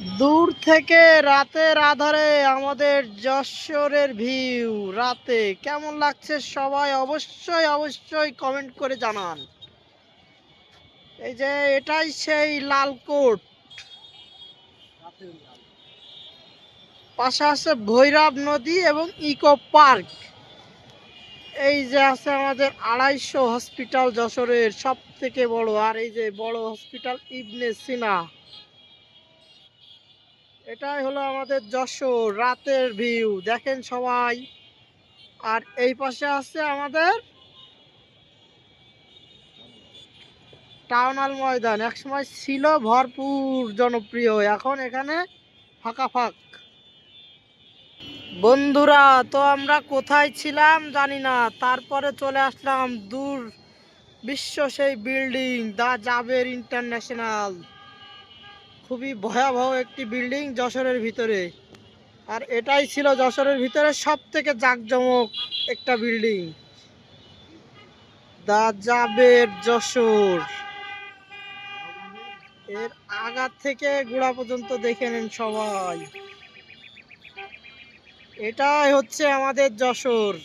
দূর থেকে রাতের আধারে আমাদের যশোরের ভিউ রাতে কেমন লাগছে সবাই অবশ্যই অবশ্যই কমেন্ট করে জানান। এই যে এটাই সেই লালকোট, পাশে আছে ভৈরব নদী এবং ইকো পার্ক। এই যে আছে আমাদের 250 হসপিটাল, যশোরের সব থেকে বড়। আর এই যে বড় হসপিটাল ইবনে সিনা। এটাই হলো আমাদের যশোর রাতের ভিউ, দেখেন সবাই। আর এই পাশে আছে আমাদের টাউন হল ময়দান, একসময় ছিল ভরপুর জনপ্রিয়, এখন এখানে ফাঁকা ফাঁক। বন্ধুরা, তো আমরা কোথায় ছিলাম জানি না, তারপরে চলে আসলাম দূর বিশ্ব সেই বিল্ডিং দা জাবের ইন্টারন্যাশনাল। খুবই ভয়াবহ একটি বিল্ডিং যশোরের ভিতরে। আর এটাই ছিল যশোরের ভিতরে সব থেকে জাঁকজমক একটা বিল্ডিং, দা জাবের যশোর। এর আগা থেকে গোড়া পর্যন্ত দেখে নেন সবাই। এটাই হচ্ছে আমাদের যশোর।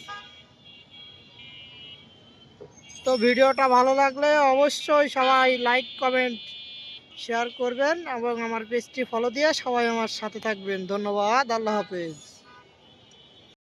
তো ভিডিওটা ভালো লাগলে অবশ্যই সবাই লাইক কমেন্ট শেয়ার করবেন এবং আমার পেজটি ফলো দিয়ে সবাই আমার সাথে থাকবেন। ধন্যবাদ, আল্লাহ হাফেজ।